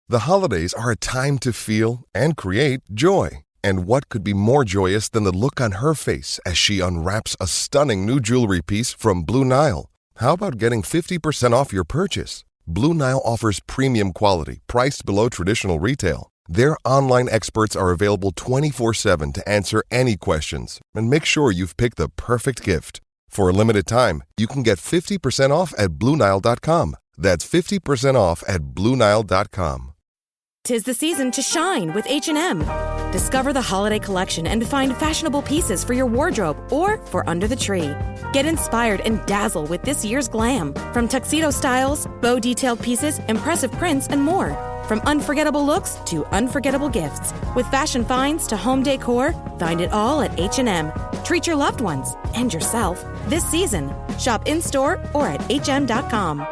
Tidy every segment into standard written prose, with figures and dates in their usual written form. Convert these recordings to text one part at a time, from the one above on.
The holidays are a time to feel and create joy. And what could be more joyous than the look on her face as she unwraps a stunning new jewelry piece from Blue Nile? How about getting 50% off your purchase? Blue Nile offers premium quality, priced below traditional retail. Their online experts are available 24/7 to answer any questions and make sure you've picked the perfect gift. For a limited time, you can get 50% off at BlueNile.com. That's 50% off at BlueNile.com. 'Tis the season to shine with H&M. Discover the holiday collection and find fashionable pieces for your wardrobe or for under the tree. Get inspired and dazzle with this year's glam. From tuxedo styles, bow detailed pieces, impressive prints, and more. From unforgettable looks to unforgettable gifts. With fashion finds to home decor, find it all at H&M. Treat your loved ones and yourself this season. Shop in-store or at hm.com.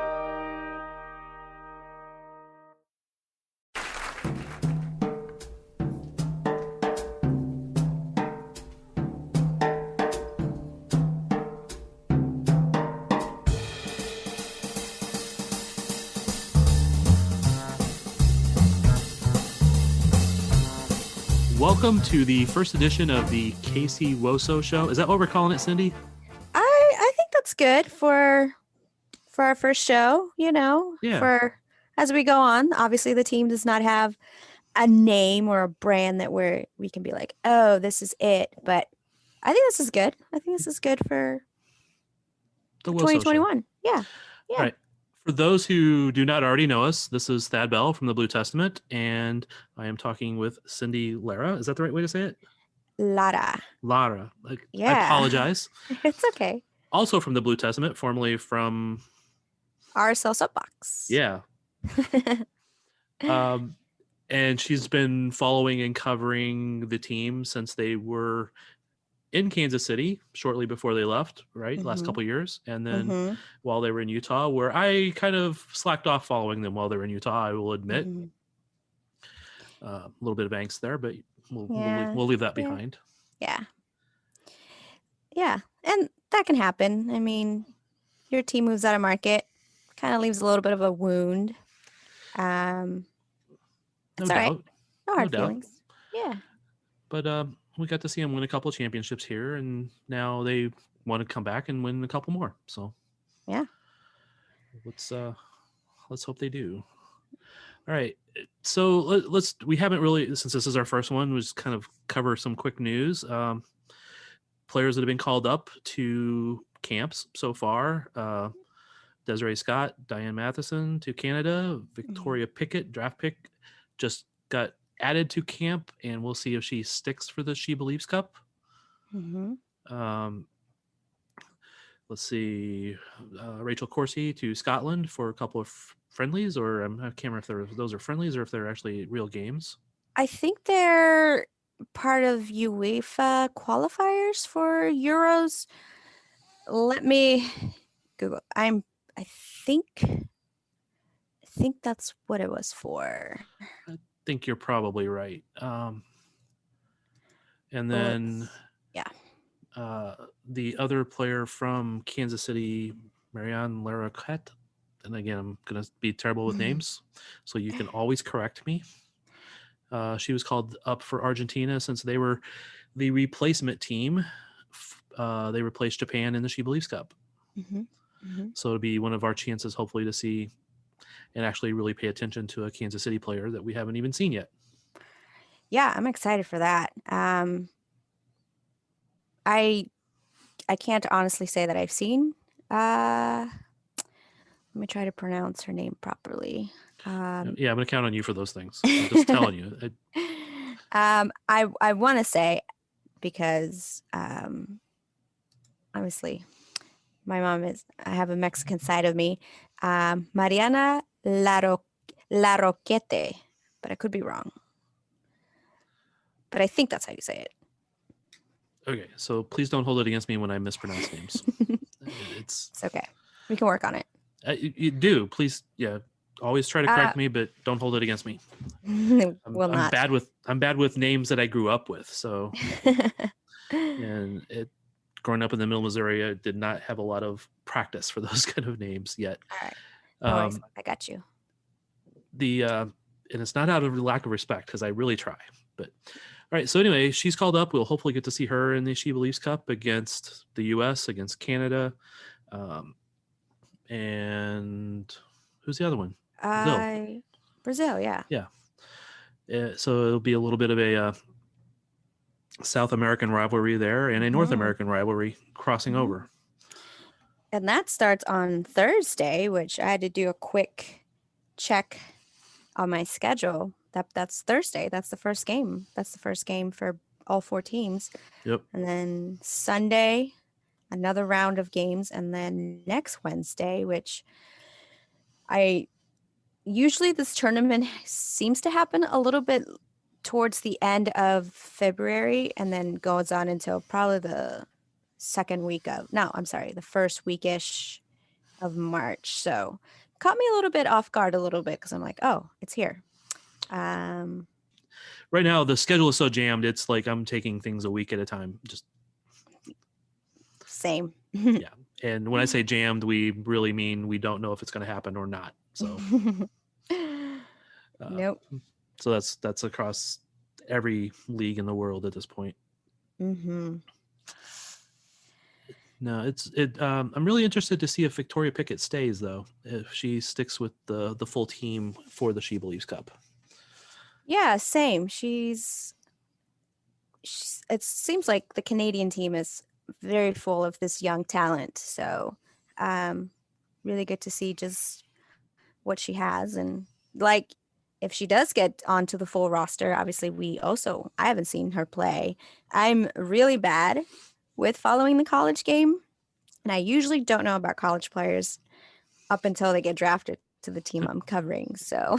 Welcome to the first edition of the KC WOSO show. Is that what we're calling it, Cindy? I think that's good for our first show, Yeah. for as we go on. Obviously the team does not have a name or a brand that we can be like, oh, this is it. But I think this is good. I think this is good for The WOSO 2021. show. Yeah. All right. For those who do not already know us, this is Thad Bell from the Blue Testament, and I am talking with Cindy Lara. Is that the right way to say it? Lara. Lara. I Yeah. apologize. It's okay. Also from the Blue Testament, formerly from RSL Soapbox. Yeah. And she's been following and covering the team since they were in Kansas City shortly before they left, right? Last couple of years. And then while they were in Utah, where I kind of slacked off following them while they were in Utah, I will admit. A little bit of angst there, but we'll leave that behind. Yeah. And that can happen. I mean, your team moves out of market, kind of leaves a little bit of a wound. It's No all doubt. right. No hard doubt. feelings. Yeah. But we got to see them win a couple of championships here, and now they want to come back and win a couple more. So yeah, let's hope they do. All right, so we haven't really, since this is our first one, we just kind of cover some quick news. Players that have been called up to camps so far: Desiree Scott, Diane Matheson to Canada, Victoria Pickett, draft pick, just got added to camp, and we'll see if she sticks for the She Believes Cup. Let's see, Rachel Corsi to Scotland for a couple of friendlies, or I can't remember if those are friendlies or if they're actually real games. I think they're part of UEFA qualifiers for Euros. Let me Google. I think that's what it was for. I think you're probably right. And then the other player from Kansas City, Marianne Laraquette, and again, I'm going to be terrible with names, so you can always correct me. She was called up for Argentina since they were the replacement team. They replaced Japan in the She Believes Cup. So it'll be one of our chances, hopefully, to see and actually really pay attention to a Kansas City player that we haven't even seen yet. Yeah, I'm excited for that. I can't honestly say that I've seen. Let me try to pronounce her name properly. I'm going to count on you for those things. I'm just telling you. I want to say, because obviously my mom I have a Mexican side of me. Mariana Larroquete, but I could be wrong. But I think that's how you say it. Okay, so please don't hold it against me when I mispronounce names. It's okay. We can work on it. You do, please. Yeah, always try to correct me, but don't hold it against me. I'm bad with names that I grew up with. So, and growing up in the middle of Missouri, I did not have a lot of practice for those kind of names yet. All right. No worries. I got you. and it's not out of lack of respect because I really try. But all right, so anyway, she's called up. We'll hopefully get to see her in the She Believes Cup against the U.S., against Canada, and who's the other one? Brazil, yeah. Yeah. So it'll be a little bit of a South American rivalry there and a North American rivalry crossing over. And that starts on Thursday, which I had to do a quick check on my schedule. That's Thursday. That's the first game. That's the first game for all 4 teams. Yep. And then Sunday, another round of games. And then next Wednesday, which usually this tournament seems to happen a little bit towards the end of February and then goes on until probably the first weekish of March. So caught me a little bit off guard because I'm like, oh, it's here. Right now the schedule is so jammed. It's like I'm taking things a week at a time. Just same. Yeah. And when I say jammed, we really mean we don't know if it's going to happen or not. So nope. So that's across every league in the world at this point. Mm-hmm. No, I'm really interested to see if Victoria Pickett stays, though, if she sticks with the full team for the She Believes Cup. Yeah, same. It seems like the Canadian team is very full of this young talent. So really good to see just what she has. And like, if she does get onto the full roster, obviously I haven't seen her play. I'm really bad with following the college game. And I usually don't know about college players up until they get drafted to the team I'm covering. So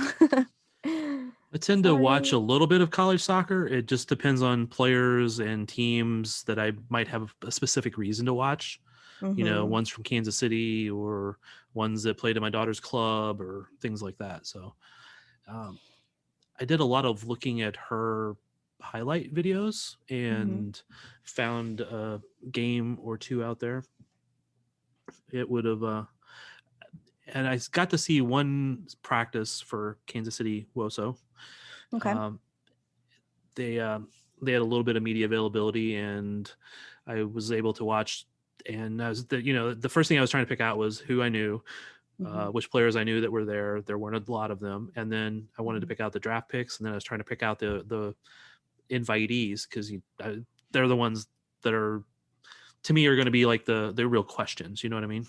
I tend to watch a little bit of college soccer. It just depends on players and teams that I might have a specific reason to watch. You know, ones from Kansas City or ones that played at my daughter's club or things like that. So I did a lot of looking at her highlight videos and found a game or two out there. It would have and I got to see one practice for Kansas City WOSO. Okay. They had a little bit of media availability, and I was able to watch. And I was the first thing I was trying to pick out was who I knew, which players I knew that were there. There weren't a lot of them, and then I wanted to pick out the draft picks, and then I was trying to pick out the invitees because they're the ones that are, to me, are going to be like the real questions. You know what I mean?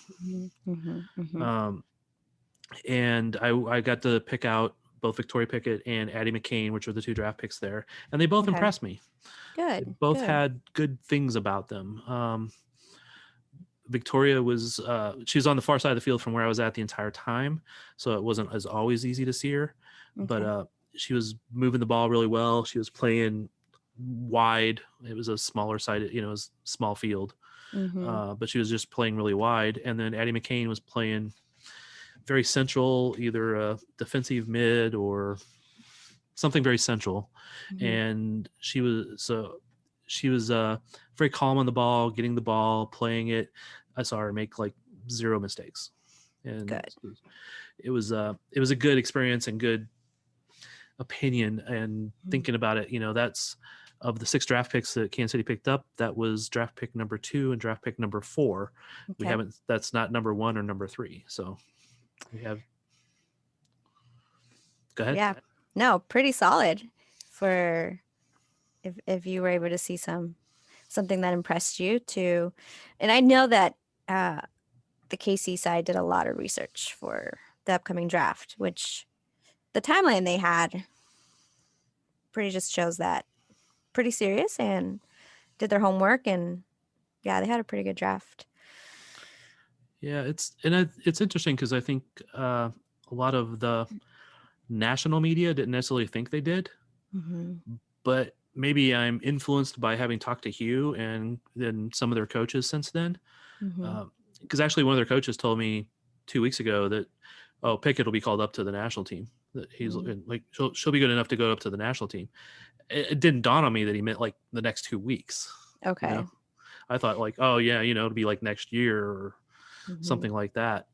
And I got to pick out both Victoria Pickett and Addie McCain, which were the 2 draft picks there, and they both impressed me. Good. They both had good things about them. Victoria was she was on the far side of the field from where I was at the entire time, so it wasn't as always easy to see her. But she was moving the ball really well. She was playing wide. It was a smaller sided, it was small field, but she was just playing really wide. And then Addie McCain was playing very central, either a defensive mid or something very central. And she was very calm on the ball, getting the ball, playing it. I saw her make like 0 mistakes, and good. It was a good experience and good opinion. And thinking about it, that's of the 6 draft picks that Kansas City picked up, that was draft pick number 2 and draft pick number 4. That's not number 1 or number 3. So we have. Go ahead. Yeah, no, pretty solid for if you were able to see something that impressed you too. And I know that the KC side did a lot of research for the upcoming draft, which the timeline they had pretty just shows that pretty serious and did their homework, and yeah, they had a pretty good draft. Yeah, it's interesting because I think a lot of the national media didn't necessarily think they did, but maybe I'm influenced by having talked to Hugh and then some of their coaches since then. Because actually one of their coaches told me 2 weeks ago that, Pickett will be called up to the national team. That he's like, she'll be good enough to go up to the national team. It didn't dawn on me that he meant like the next 2 weeks. Okay. I thought like, oh yeah, it'll be like next year or something like that.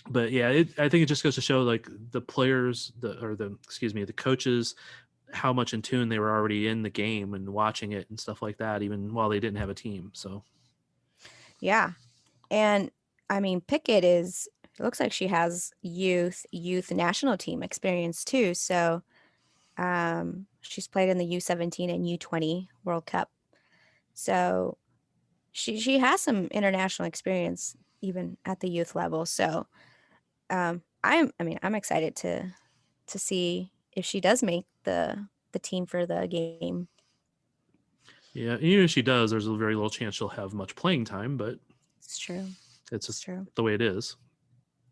But yeah, I think it just goes to show like the players, the coaches, how much in tune they were already in the game and watching it and stuff like that, even while they didn't have a team. So Yeah. And I mean, Pickett it looks like she has youth national team experience too. So she's played in the U17 and U20 World Cup. So she has some international experience even at the youth level. So I'm excited to see if she does make the team for the game. yeah, and even if she does, there's a very little chance she'll have much playing time, but It's true. it's It's just true. the way it is.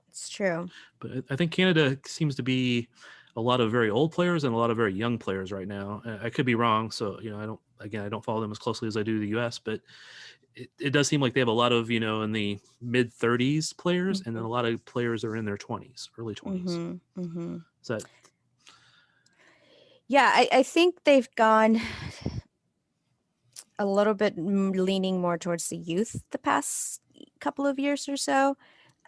It's true. But I think Canada seems to be a lot of very old players and a lot of very young players right now. I could be wrong, so I don't follow them as closely as I do the U.S., but it does seem like they have a lot of in the mid 30s players, and then a lot of players are in their 20s, early 20s. Is that? Yeah, I think they've gone a little bit leaning more towards the youth the past couple of years or so.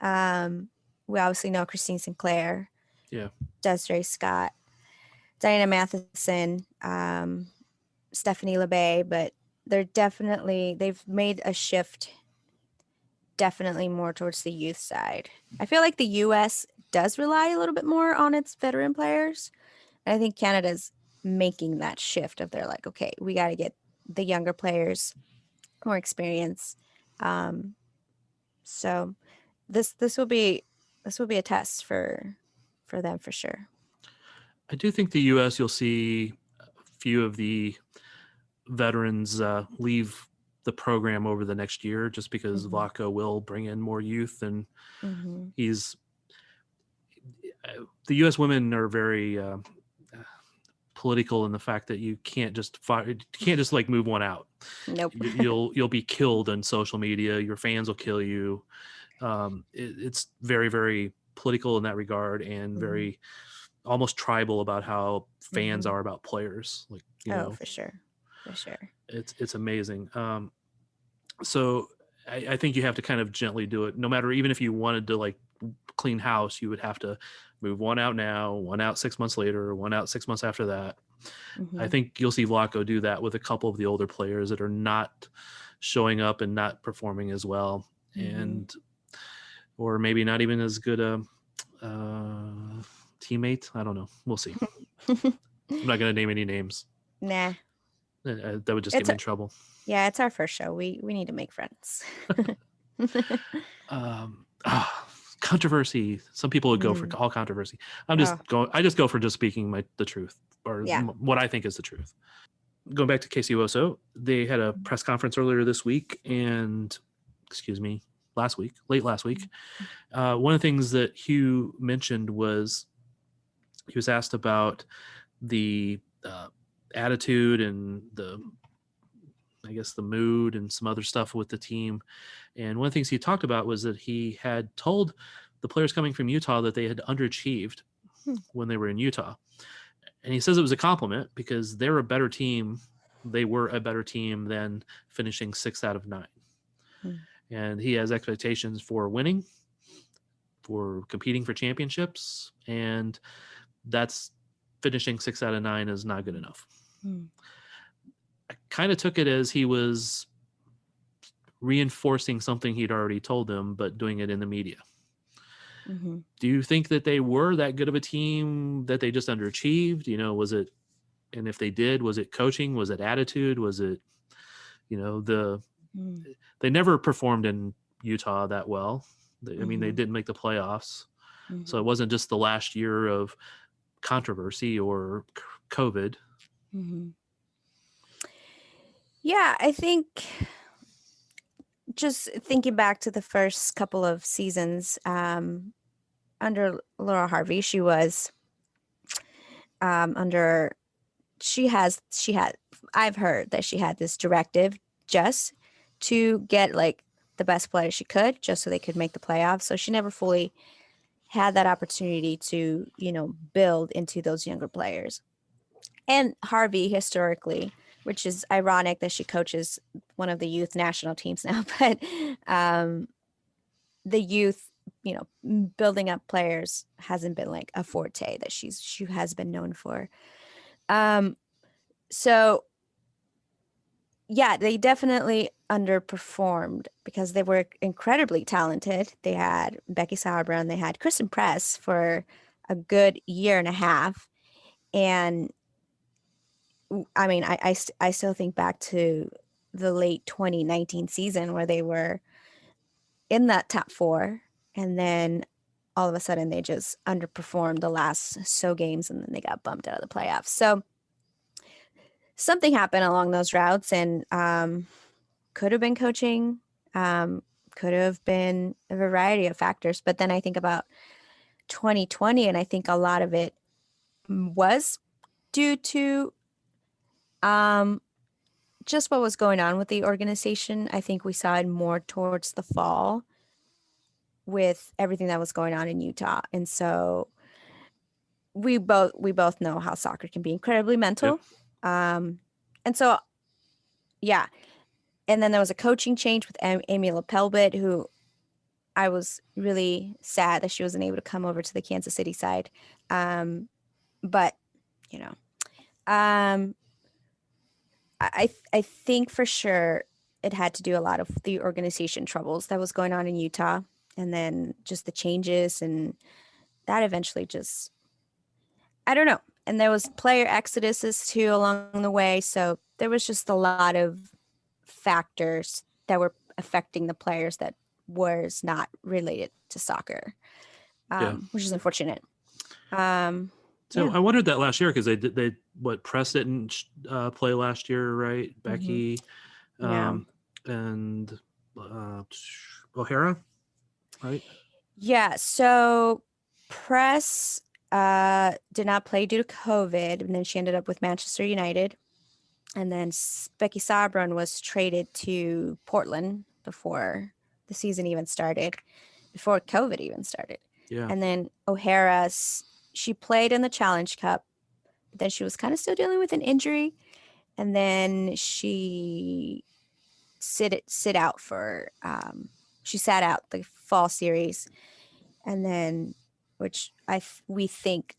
We obviously know Christine Sinclair, Yeah, Desiree Scott, Diana Matheson, Stephanie LeBay, but they've made a shift definitely more towards the youth side. I feel like the US does rely a little bit more on its veteran players. And I think Canada's making that shift of they're like, okay, we got to get the younger players more experience. So this will be a test for them for sure. I do think the U.S. you'll see a few of the veterans leave the program over the next year, just because Vaco will bring in more youth, and he's the U.S. women are very political in the fact that you can't just like move one out. Nope. You'll be killed on social media. Your fans will kill you. It's very, very political in that regard, and very almost tribal about how fans are about players. Like for sure. It's amazing. So I think you have to kind of gently do it. No matter, even if you wanted to like clean house, you would have to move one out now, one out 6 months later, one out 6 months after that. I think you'll see Vlaco do that with a couple of the older players that are not showing up and not performing as well, and or maybe not even as good a teammate. I don't know. We'll see. I'm not going to name any names. Nah. That would just get me in trouble. Yeah, it's our first show. We need to make friends. Controversy. Some people would go for all controversy. I just go for just speaking the truth, or what I think is the truth. Going back to KC WOSO, they had a press conference earlier this week, and late last week. One of the things that Hugh mentioned was he was asked about the attitude and the mood and some other stuff with the team. And one of the things he talked about was that he had told the players coming from Utah that they had underachieved when they were in Utah. And he says it was a compliment because they're a better team. They were a better team than finishing 6 out of 9. And he has expectations for winning, for competing for championships, and that's finishing 6 out of 9 is not good enough. I kind of took it as he was reinforcing something he'd already told them, but doing it in the media. Do you think that they were that good of a team, that they just underachieved? Was it, and if they did, was it coaching? Was it attitude? Was it, they never performed in Utah that well. I mean, they didn't make the playoffs. So it wasn't just the last year of controversy or COVID. Yeah, I think just thinking back to the first couple of seasons under Laura Harvey, she was I've heard that she had this directive just to get like the best players she could, just so they could make the playoffs. So she never fully had that opportunity to, build into those younger players. And Harvey historically, which is ironic that she coaches one of the youth national teams now, but the youth building up players hasn't been like a forte that she has been known for. So yeah, they definitely underperformed because they were incredibly talented. They had Becky Sauerbrunn, they had Kristen Press for a good year and a half. And I mean, I still think back to the late 2019 season where they were in that top 4, and then all of a sudden they just underperformed the last so games, and then they got bumped out of the playoffs. So something happened along those routes, and could have been coaching, could have been a variety of factors. But then I think about 2020, and I think a lot of it was due to just what was going on with the organization. I think we saw it more towards the fall with everything that was going on in Utah. And so we both know how soccer can be incredibly mental. Yep. And so, yeah. And then there was a coaching change with Amy Lepelbit, who I was really sad that she wasn't able to come over to the Kansas City side. But, I think for sure it had to do a lot of the organization troubles that was going on in Utah, and then just the changes, and that eventually just, I don't know. And there was player exoduses too along the way. So there was just a lot of factors that were affecting the players that was not related to soccer, which is unfortunate. So I wondered that last year because they Press didn't play last year, right? Becky, and O'Hara, right? Yeah. So Press did not play due to COVID, and then she ended up with Manchester United. And then Becky Sauerbrunn was traded to Portland before the season even started, before COVID even started. Yeah. And then O'Hara, she played in the Challenge Cup, but then she was kind of still dealing with an injury. And then she sat out the fall series. And then, which we think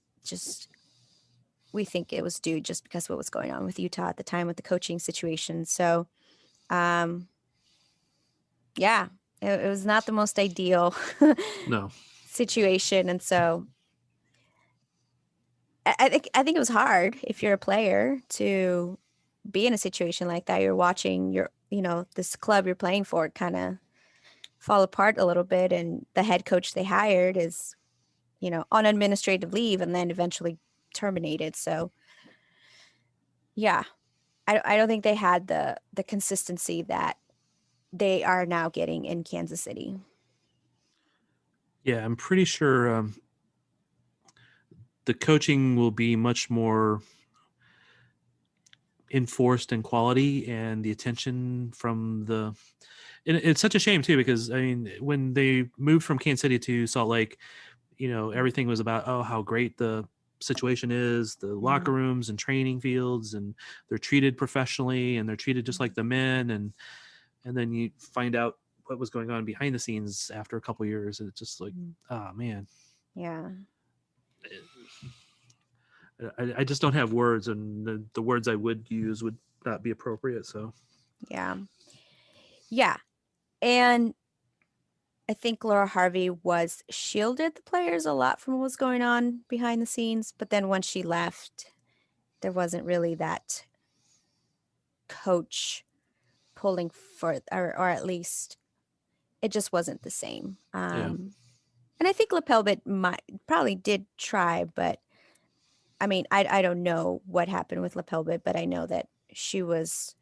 it was due just because of what was going on with Utah at the time with the coaching situation. So, it was not the most ideal situation. And so I think it was hard if you're a player to be in a situation like that. You're watching this club you're playing for kind of fall apart a little bit. And the head coach they hired is, on administrative leave and then eventually terminated. So, yeah, I don't think they had the consistency that they are now getting in Kansas City. Yeah, I'm pretty sure the coaching will be much more enforced in quality, and the attention from and it's such a shame too, because I mean, when they moved from Kansas City to Salt Lake, everything was about, how great the situation is, the locker rooms and training fields, and they're treated professionally, and they're treated just like the men, and then you find out what was going on behind the scenes after a couple of years, and it's just like, oh man. Yeah. I just don't have words, and the words I would use would not be appropriate. So yeah. And I think Laura Harvey shielded the players a lot from what was going on behind the scenes. But then when she left, there wasn't really that coach pulling for, or at least it just wasn't the same. And I think Lepelbit probably did try, but I mean, I don't know what happened with Lepelbit, but I know that she was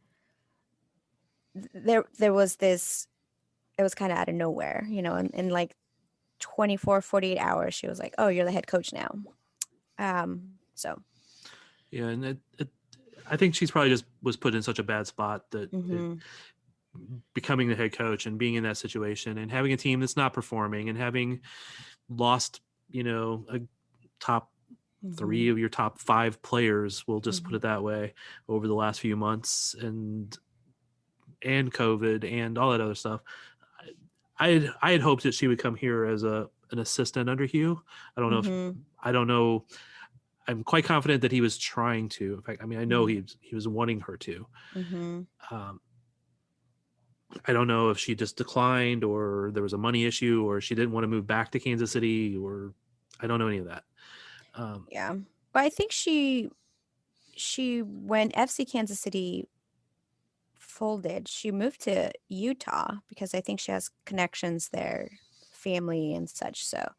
there was this, it was kind of out of nowhere, in like 24, 48 hours, she was like, oh, you're the head coach now. So. Yeah. And I think she's probably just was put in such a bad spot that becoming the head coach and being in that situation and having a team that's not performing and having lost, a top 3 of your top 5 players, we'll just put it that way, over the last few months, and COVID and all that other stuff. I had hoped that she would come here as an assistant under Hugh. I don't know if I don't know. I'm quite confident that he was trying to. In fact, I mean, I know he was wanting her to. I don't know if she just declined, or there was a money issue, or she didn't want to move back to Kansas City, or I don't know any of that. Yeah, but I think she when FC Kansas City folded, she moved to Utah because I think she has connections there, family and such. So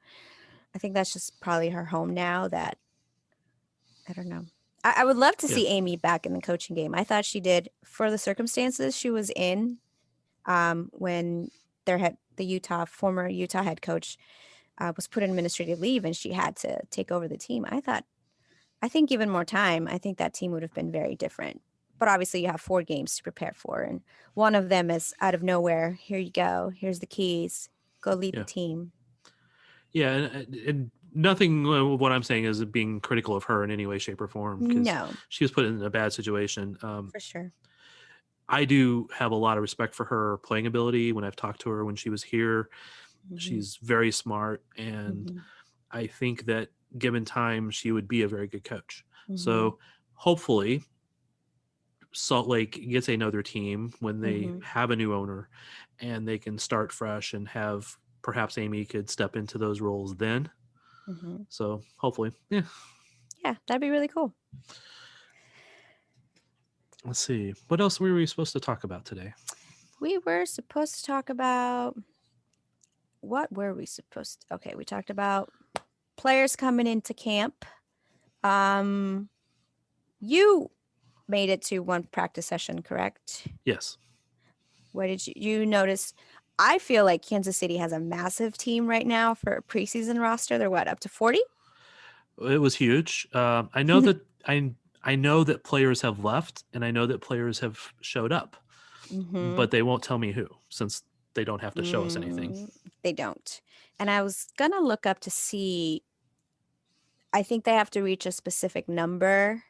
I think that's just probably her home now. That I don't know. I would love to see Amy back in the coaching game. I thought she did for the circumstances she was in when the former Utah head coach was put on administrative leave and she had to take over the team. I think given more time, I think that team would have been very different. But obviously you have 4 games to prepare for. And one of them is out of nowhere. Here you go. Here's the keys. Go lead the team. Yeah. And nothing what I'm saying is being critical of her in any way, shape, or form. No. She was put in a bad situation. For sure. I do have a lot of respect for her playing ability. When I've talked to her when she was here, she's very smart. And I think that given time, she would be a very good coach. So hopefully Salt Lake gets another team when they have a new owner and they can start fresh and have perhaps Amy could step into those roles then. So hopefully, yeah, that'd be really cool. Let's see. What else were we supposed to talk about today? We were supposed to talk about what were we supposed to? Okay, we talked about players coming into camp. You made it to one practice session, correct? Yes. What did you notice? I feel like Kansas City has a massive team right now for a preseason roster. They're up to 40? It was huge. I know that I know that players have left, and I know that players have showed up, but they won't tell me who, since they don't have to show us anything. They don't. And I was gonna look up to see. I think they have to reach a specific number.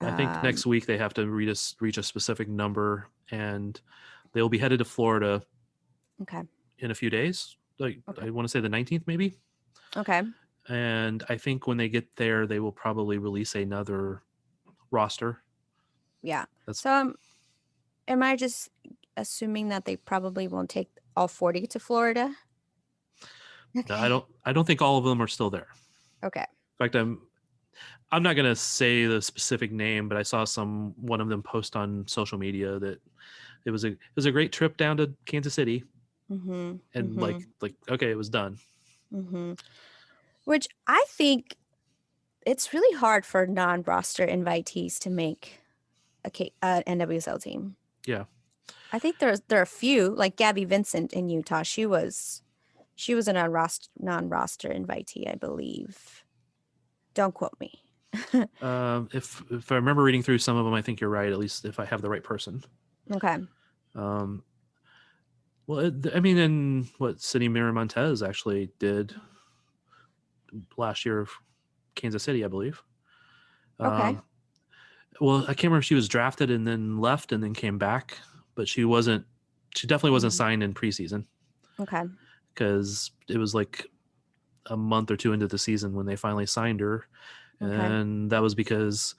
I think next week they have to reach a specific number, and they'll be headed to Florida. Okay. In a few days. I want to say the 19th, maybe. Okay. And I think when they get there, they will probably release another roster. Yeah. So am I just assuming that they probably won't take all 40 to Florida? Okay. No, I don't think all of them are still there. Okay. In fact, I'm not going to say the specific name, but I saw one of them post on social media that it was a great trip down to Kansas City. And like, okay, it was done. Which I think it's really hard for non-roster invitees to make an NWSL team. Yeah. I think there are a few, like Gabby Vincent in Utah. She was a non-roster invitee, I believe. Don't quote me. If I remember reading through some of them, I think you're right, at least if I have the right person. Okay. Well, I mean, and what Cindy Miramontez actually did last year of Kansas City, I believe. Okay. Well, I can't remember if she was drafted and then left and then came back, but she definitely wasn't signed in preseason. Okay. Because it was like a month or two into the season when they finally signed her. Okay. And that was because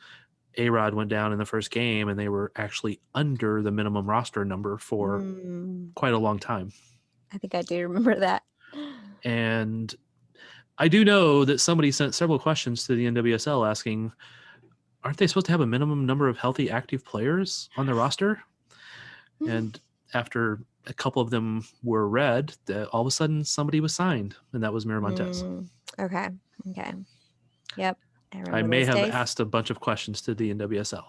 A-Rod went down in the first game and they were actually under the minimum roster number for quite a long time. I think I do remember that. And I do know that somebody sent several questions to the NWSL asking, aren't they supposed to have a minimum number of healthy active players on the roster? And after a couple of them were read, all of a sudden somebody was signed, and that was Miramontez. Okay. Yep. I may have asked a bunch of questions to the NWSL.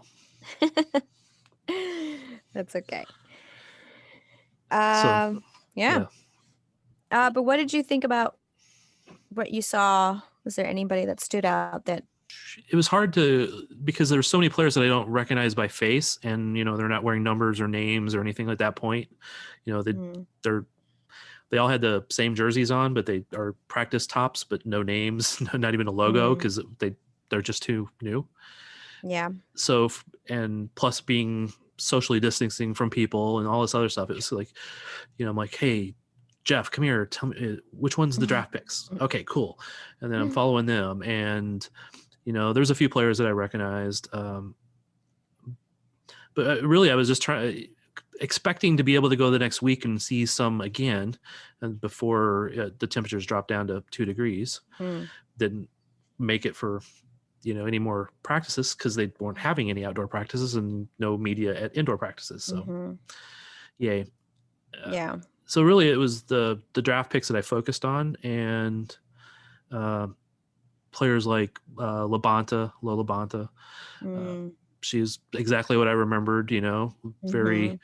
That's okay. Yeah. But what did you think about what you saw? Was there anybody that stood out that? It was hard because there's so many players that I don't recognize by face, and they're not wearing numbers or names or anything like that point. They all had the same jerseys on, but they are practice tops, but no names, not even a logo, because they're just too new. Yeah. So, and plus being socially distancing from people and all this other stuff. It was like, I'm like, hey, Jeff, come here. Tell me which one's the draft picks. Okay, cool. And then I'm following them. And, there's a few players that I recognized. But really, I was just expecting to be able to go the next week and see some again, and before the temperatures dropped down to 2 degrees. Didn't make it for any more practices because they weren't having any outdoor practices and no media at indoor practices. So yay. Yeah. So really it was the draft picks that I focused on, and players like Lola Labonta. She's exactly what I remembered, very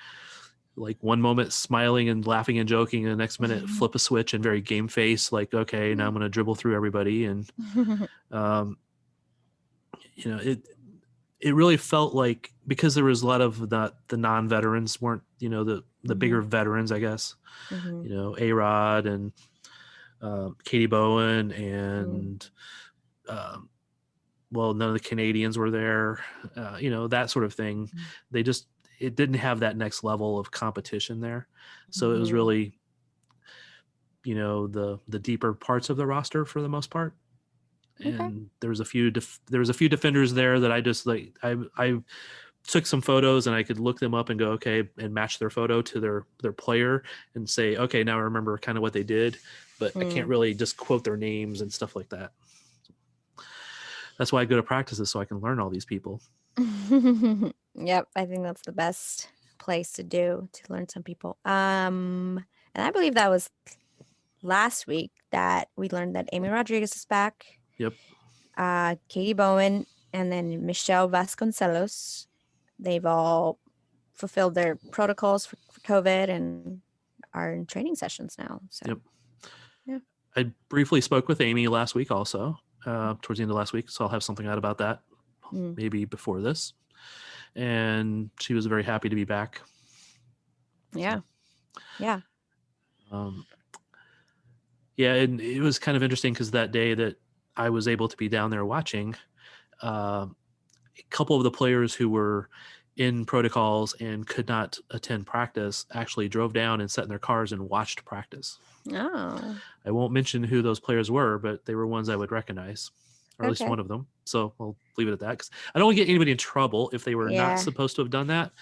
like one moment smiling and laughing and joking, and the next minute flip a switch and very game face, like, okay, now I'm going to dribble through everybody. And, it really felt like, because there was a lot of the non-veterans weren't, the bigger veterans, I guess, A-Rod and Katie Bowen and, well, none of the Canadians were there, that sort of thing. It didn't have that next level of competition there. So it was really, the deeper parts of the roster for the most part. And there was a few defenders there that I just like, I took some photos and I could look them up and go, okay, and match their photo to their player and say, okay, now I remember kind of what they did, but I can't really just quote their names and stuff like that. That's why I go to practices, so I can learn all these people. Yep, I think that's the best place to learn some people. And I believe that was last week that we learned that Amy Rodriguez is back. Yep. Katie Bowen and then Michelle Vasconcelos. They've all fulfilled their protocols for COVID and are in training sessions now. So, yep. Yeah. I briefly spoke with Amy last week also, towards the end of last week. So I'll have something out about that maybe before this. And she was very happy to be back. Yeah. Yeah. Yeah. And it was kind of interesting because that day that I was able to be down there watching, a couple of the players who were in protocols and could not attend practice actually drove down and sat in their cars and watched practice. Oh. I won't mention who those players were, but they were ones I would recognize, or at least one of them. So I'll leave it at that, because I don't want to get anybody in trouble if they were not supposed to have done that.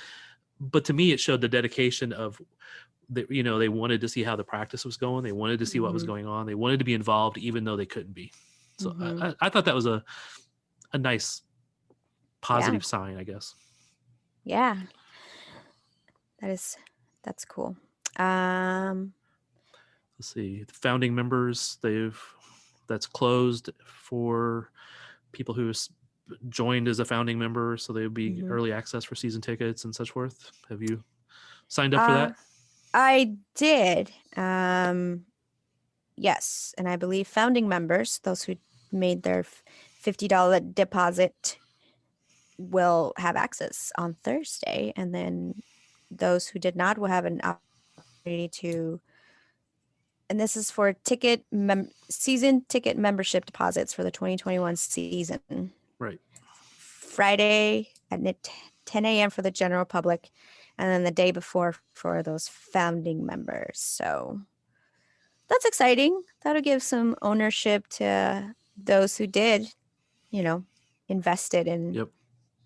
But to me, it showed the dedication of they wanted to see how the practice was going. They wanted to see what was going on. They wanted to be involved, even though they couldn't be. So I thought that was a nice positive sign, I guess. Yeah. That's cool. Let's see, the founding members, that's closed for people who joined as a founding member, so they would be early access for season tickets and such forth. Have you signed up for that? I did. Yes, and I believe founding members, those who made their $50 deposit, will have access on Thursday, and then those who did not will have an opportunity to. And this is for season ticket membership deposits for the 2021 season. Right. Friday at 10 a.m. for the general public, and then the day before for those founding members. So that's exciting. That'll give some ownership to those who did, invested in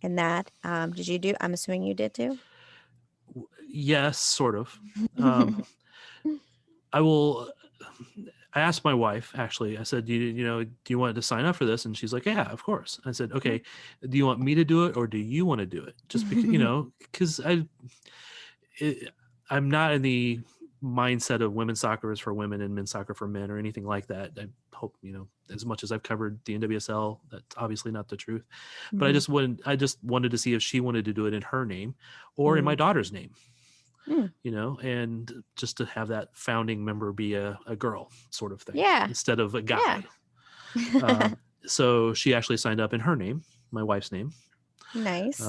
that. Did you do? I'm assuming you did too. Yes, sort of. I asked my wife, actually. I said, do you want to sign up for this? And she's like, yeah, of course. I said, okay, do you want me to do it, or do you want to do it? Just because, because I'm not in the mindset of women's soccer is for women and men's soccer for men or anything like that. I hope, as much as I've covered the NWSL, that's obviously not the truth. But I just wanted to see if she wanted to do it in her name or in my daughter's name. And just to have that founding member be a girl sort of thing, instead of a guy. So she actually signed up in her name, my wife's name. Nice.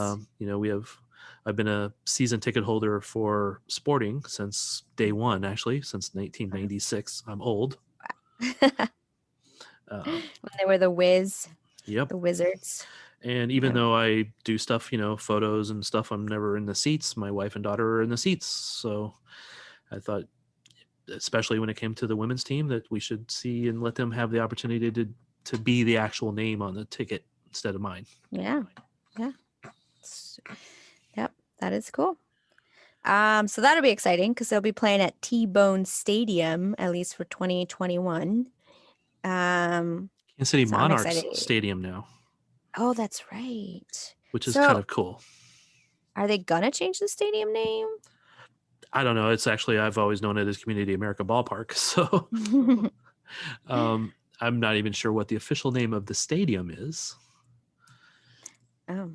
I've been a season ticket holder for Sporting since day one, actually, since 1996. I'm old. When they were the Wiz. Yep. The Wizards. And even Yeah. though I do stuff, photos and stuff, I'm never in the seats. My wife and daughter are in the seats. So I thought, especially when it came to the women's team, that we should see and let them have the opportunity to be the actual name on the ticket instead of mine. Yeah. Yep, that is cool. So that'll be exciting because they'll be playing at T-Bone Stadium at least for 2021. Kansas City So I'm Monarchs excited. Stadium now, Oh, that's right. which is So kind of cool. are they gonna change the stadium name? I don't know. It's actually, I've always known it as Community America Ballpark. So I'm not even sure what the official name of the stadium is, Oh,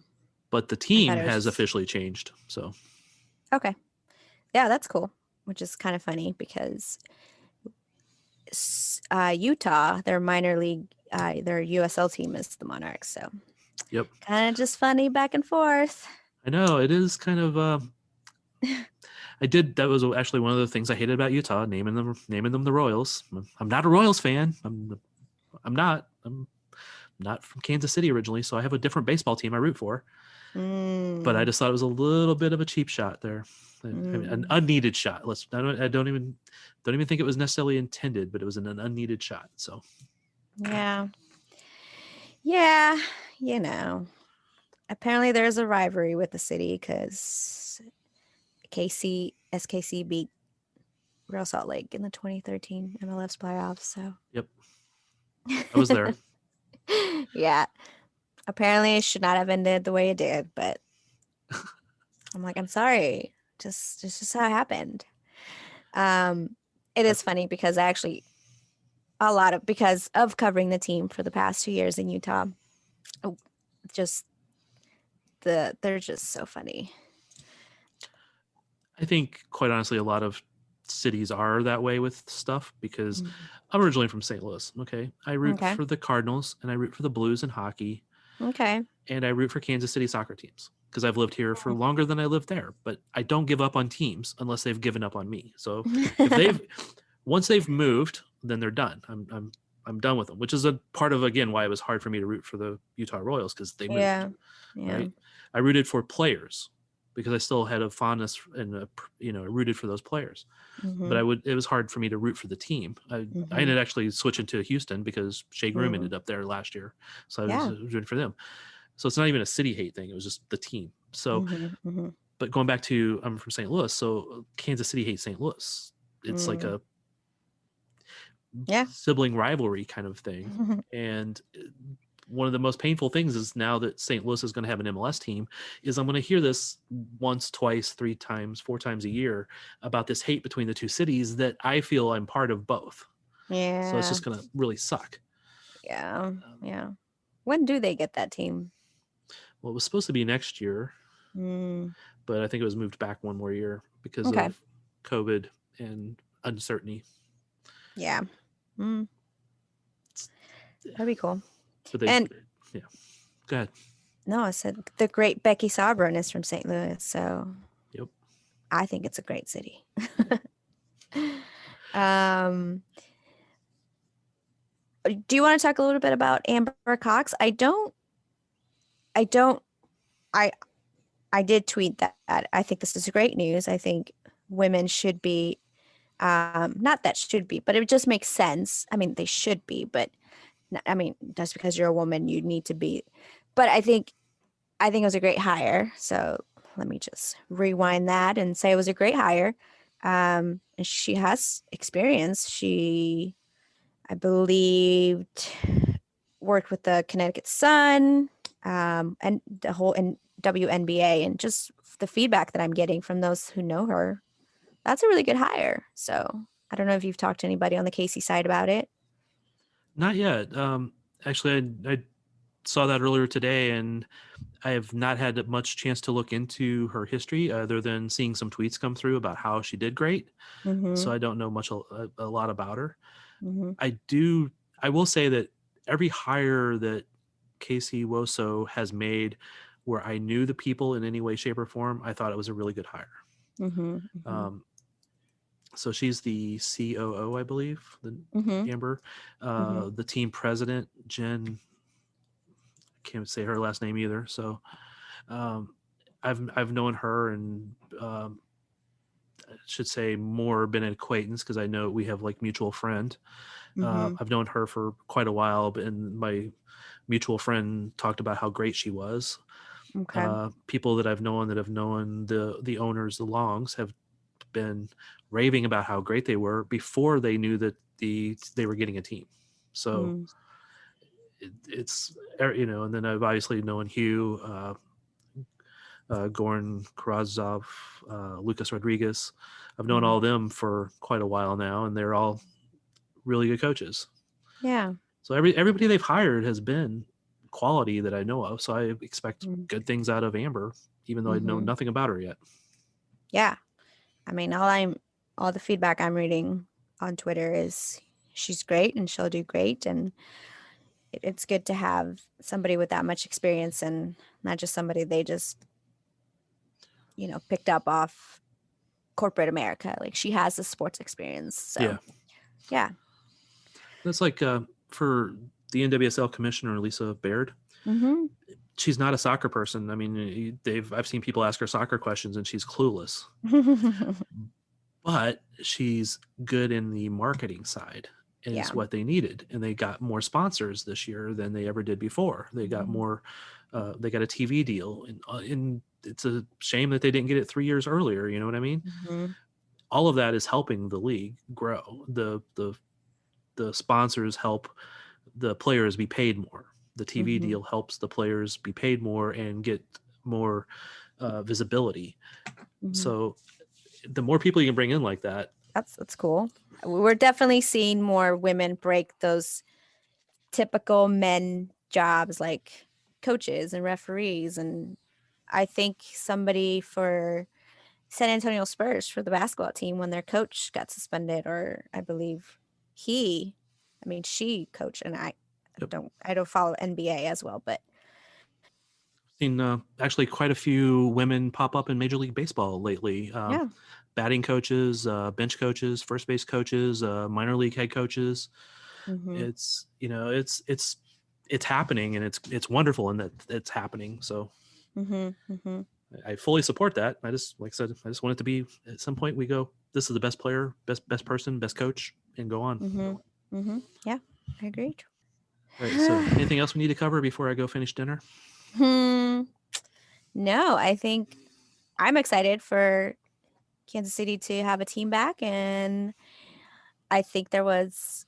but the I team thought it was has just officially changed. So okay. Yeah, that's cool. Which is kind of funny because Utah, their minor league, their USL team is the Monarchs. So yep. kind of just funny back and forth. I know it is kind of. That was actually one of the things I hated about Utah, naming them the Royals. I'm not a Royals fan. I'm not. I'm not from Kansas City originally, so I have a different baseball team I root for. But I just thought it was a little bit of a cheap shot there. I mean, an unneeded shot. I don't even think it was necessarily intended, but it was an unneeded shot. So Yeah. Apparently there's a rivalry with the city because SKC beat Real Salt Lake in the 2013 MLS playoffs. So yep, I was there. Yeah. Apparently it should not have ended the way it did, but I'm like, I'm sorry. Just how it happened. It is funny because because of covering the team for the past 2 years in Utah, they're just so funny. I think, quite honestly, a lot of cities are that way with stuff because I'm originally from St. Louis. Okay, I root for the Cardinals and I root for the Blues in hockey. Okay. And I root for Kansas City soccer teams because I've lived here for longer than I lived there. But I don't give up on teams unless they've given up on me. So if once they've moved, then they're done. I'm done with them, which is a part of, again, why it was hard for me to root for the Utah Royals because they moved. Yeah. Right. I rooted for players because I still had a fondness and rooted for those players. But it was hard for me to root for the team. I ended up actually switching to Houston because Shea Groom ended up there last year. So I was rooting for them. So it's not even a city hate thing. It was just the team. So, but going back to, I'm from St. Louis. So Kansas City hates St. Louis. It's like a sibling rivalry kind of thing. And one of the most painful things is now that St. Louis is going to have an MLS team is I'm going to hear this once, twice, 3 times, 4 times a year about this hate between the two cities that I feel I'm part of both. Yeah. So it's just going to really suck. Yeah. When do they get that team? Well, it was supposed to be next year, but I think it was moved back one more year because of COVID and uncertainty. Yeah. That'd be cool. But go ahead. No, I said the great Becky Sabron is from St. Louis, so yep, I think it's a great city. Do you want to talk a little bit about Amber Cox? I did tweet that. I think this is great news. I think women should be, not that should be, but it just makes sense. I mean, they should be, but I mean, just because you're a woman, you need to be. But I think it was a great hire. So let me just rewind that and say it was a great hire. And she has experience. She, I believed, worked with the Connecticut Sun, and the whole WNBA, and just the feedback that I'm getting from those who know her, that's a really good hire. So I don't know if you've talked to anybody on the KC side about it. Not yet. Actually, I saw that earlier today, and I have not had much chance to look into her history other than seeing some tweets come through about how she did great. So I don't know a lot about her. I will say that every hire that KC WOSO has made where I knew the people in any way, shape, or form, I thought it was a really good hire. So she's the COO, I believe, Amber. The team president, Jen, can't say her last name either. So I've known her, and I should say more been an acquaintance because I know we have like mutual friend. I've known her for quite a while, and my mutual friend talked about how great she was. Okay. People that I've known that have known the owners, the Longs, have been raving about how great they were before they knew that they were getting a team. So it's, you know, and then I've obviously known Hugh, Goran Karazov, Lucas Rodriguez. I've known all of them for quite a while now, and they're all really good coaches. Yeah. So everybody they've hired has been quality that I know of. So I expect good things out of Amber, even though I know nothing about her yet. Yeah. I mean, all the feedback I'm reading on Twitter is she's great and she'll do great. And it's good to have somebody with that much experience and not just somebody they just, you know, picked up off corporate America. Like she has the sports experience. So yeah. That's like for the NWSL commissioner, Lisa Baird. She's not a soccer person. I mean, I've seen people ask her soccer questions and she's clueless, but she's good in the marketing side. And it's what they needed. And they got more sponsors this year than they ever did before. They got more, they got a TV deal, and it's a shame that they didn't get it 3 years earlier. You know what I mean? All of that is helping the league grow. The sponsors help the players be paid more. The TV deal helps the players be paid more and get more visibility. So the more people you can bring in like that, that's cool. We're definitely seeing more women break those typical men jobs like coaches and referees. And I think somebody for San Antonio Spurs for the basketball team, when their coach got suspended, or I believe she coached, and I don't follow NBA as well, but seen actually quite a few women pop up in Major League Baseball lately. Batting coaches, bench coaches, first base coaches, minor league head coaches. It's, you know, it's happening, and it's wonderful, and that it's happening. So I fully support that. I just, like I said, I just want it to be at some point we go, this is the best player, best person, best coach, and go on. Yeah, I agree. All right. So anything else we need to cover before I go finish dinner? No, I think I'm excited for Kansas City to have a team back, and I think there's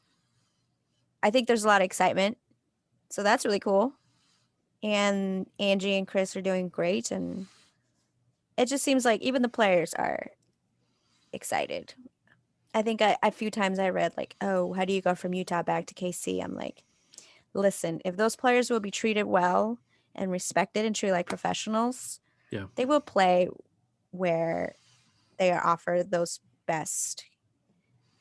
a lot of excitement. So that's really cool. And Angie and Chris are doing great, and it just seems like even the players are excited. I think a few times I read like, oh, how do you go from Utah back to KC? I'm like, listen, if those players will be treated well and respected and treated like professionals, they will play where they are offered those best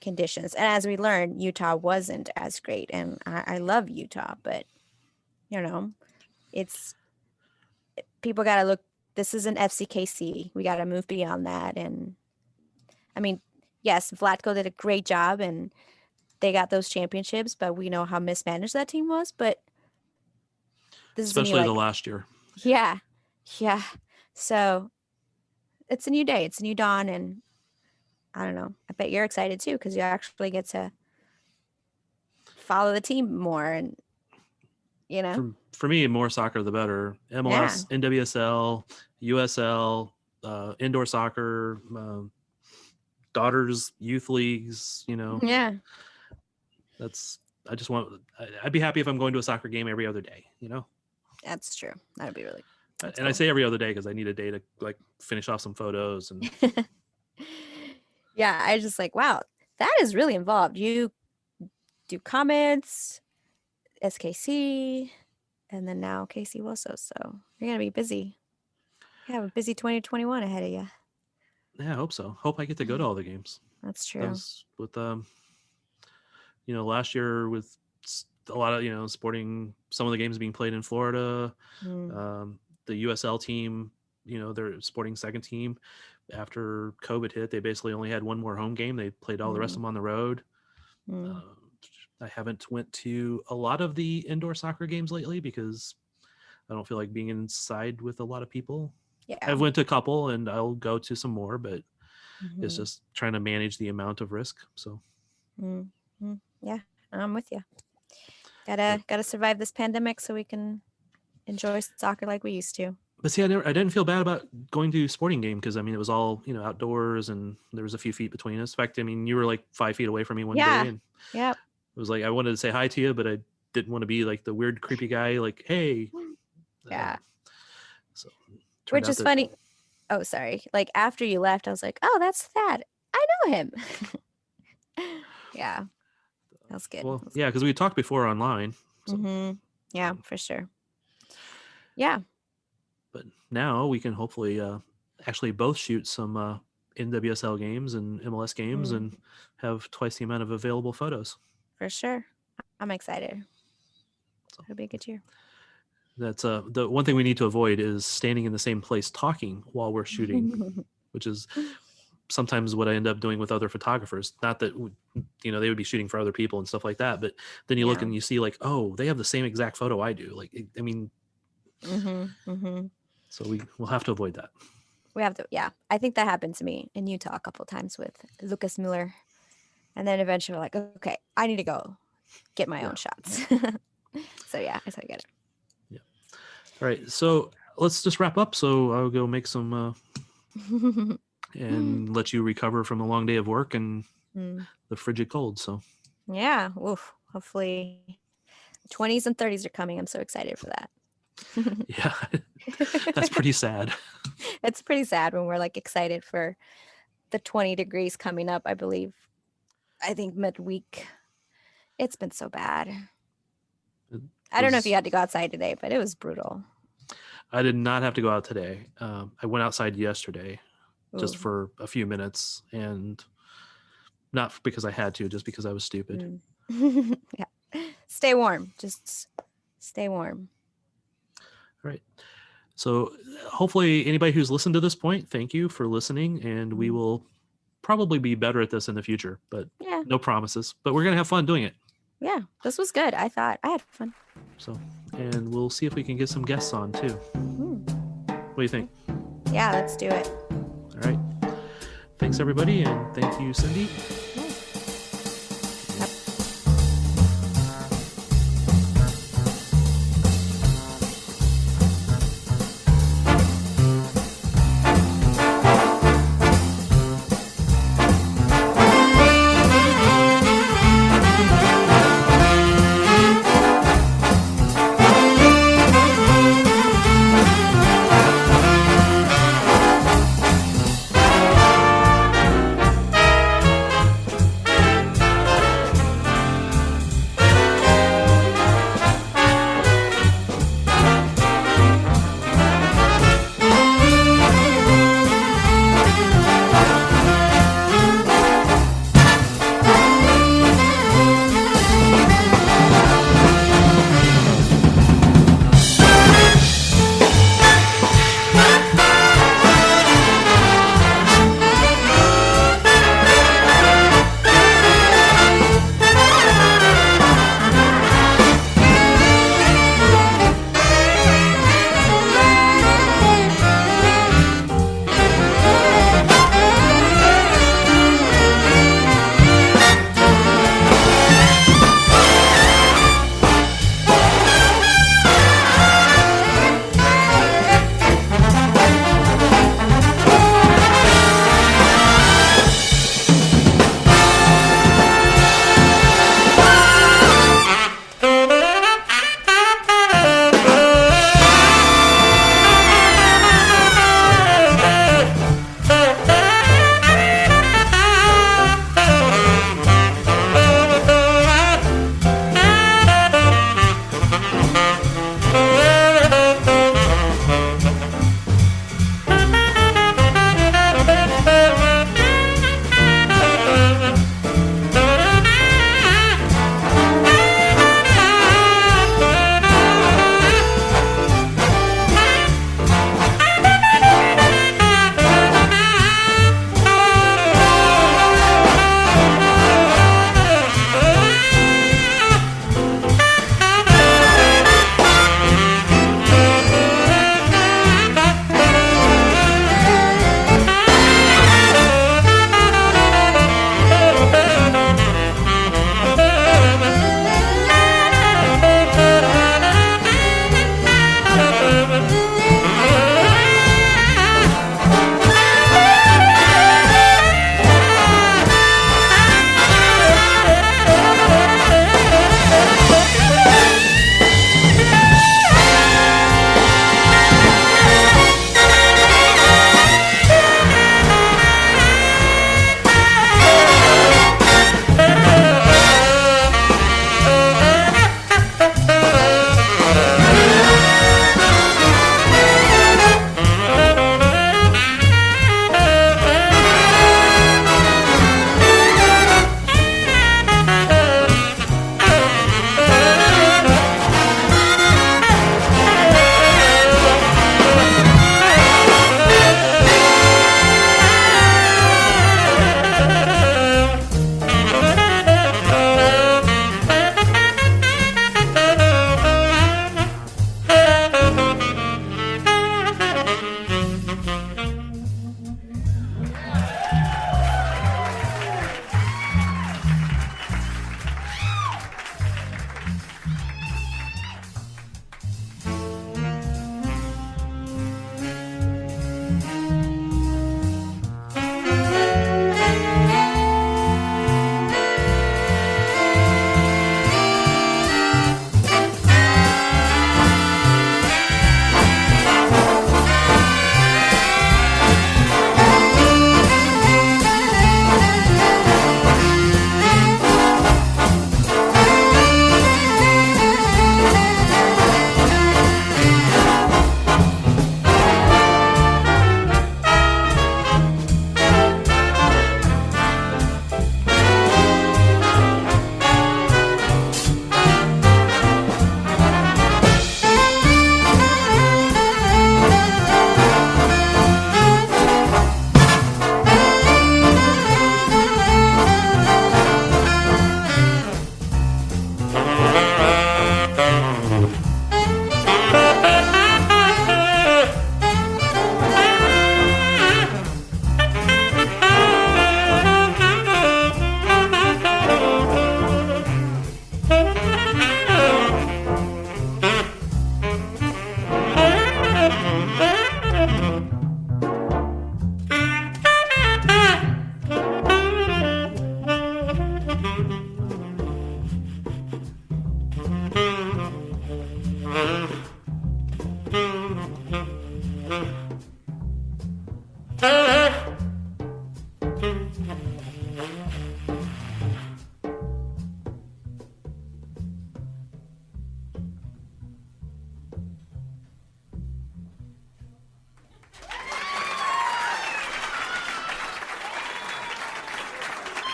conditions. And as we learned, Utah wasn't as great. And I love Utah, but you know, it's people got to look. This is an FCKC. We got to move beyond that. And I mean, yes, Vlatko did a great job and they got those championships, but we know how mismanaged that team was. But this especially is the last year. Yeah. So it's a new day. It's a new dawn. And I don't know. I bet you're excited too, because you actually get to follow the team more. And, you know, for me, more soccer, the better. MLS, NWSL, USL, indoor soccer, daughters, youth leagues, you know. Yeah. I'd be happy if I'm going to a soccer game every other day, you know. That's true. That'd be really and cool. I say every other day because I need a day to like finish off some photos and yeah, I just like, wow, that is really involved. You do comments, SKC, and then now KC WOSO. So you're gonna be busy. You have a busy 2021 ahead of you. Yeah, I hope so. Hope I get to go to all the games. That's true. That was with you know, last year with a lot of, you know, sporting, some of the games being played in Florida. The USL team, you know, their sporting second team, after COVID hit, they basically only had one more home game. They played all the rest of them on the road. I haven't went to a lot of the indoor soccer games lately because I don't feel like being inside with a lot of people. Yeah. I've went to a couple and I'll go to some more, but it's Mhm. just trying to manage the amount of risk. So Yeah, I'm with you. Gotta survive this pandemic so we can enjoy soccer like we used to. but see, I didn't feel bad about going to sporting game because I mean it was all outdoors and there was a few feet between us. In fact, I mean you were like 5 feet away from me one Yeah. day, and Yep. it was like I wanted to say hi to you, but I didn't want to be like the weird creepy guy. Like, hey, Yeah. so Which is funny. Oh, sorry. Like after you left, I was like, oh, that's Thad. I know him. Yeah. That was good. Well, yeah, because we talked before online. So, Yeah, for sure. Yeah. but now we can hopefully actually both shoot some NWSL games and MLS games and have twice the amount of available photos. For sure. I'm excited. It'll be a good year. That's the one thing we need to avoid is standing in the same place talking while we're shooting, which is sometimes what I end up doing with other photographers. Not that they would be shooting for other people and stuff like that, but then you look and you see like, oh, they have the same exact photo I do. Like, I mean, so we'll have to avoid that. We have to. Yeah, I think that happened to me in Utah a couple of times with Lucas Mueller, and then eventually we're like, okay, I need to go get my own shots. So yeah, I totally get it. Yeah. All right, so let's just wrap up. So I'll go make some and let you recover from a long day of work and the frigid cold. So yeah, oof. Hopefully 20s and 30s are coming. I'm so excited for that. Yeah, that's pretty sad. It's pretty sad when we're like excited for the 20 degrees coming up, I believe. I think midweek. It's been so bad. I don't know if you had to go outside today, but it was brutal. I did not have to go out today. I went outside yesterday just for a few minutes, and not because I had to, just because I was stupid. Yeah. Stay warm. Just stay warm. All right. So hopefully anybody who's listened to this point, thank you for listening, and we will probably be better at this in the future, but no promises. But we're going to have fun doing it. Yeah, this was good. I thought I had fun. So, and we'll see if we can get some guests on too. What do you think? Yeah, let's do it. All right. Thanks everybody, and thank you, Cindy.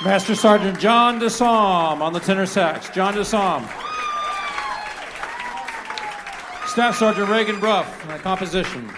Master Sergeant John DeSaume on the tenor sax. John DeSaume. Staff Sergeant Reagan Bruff on the composition.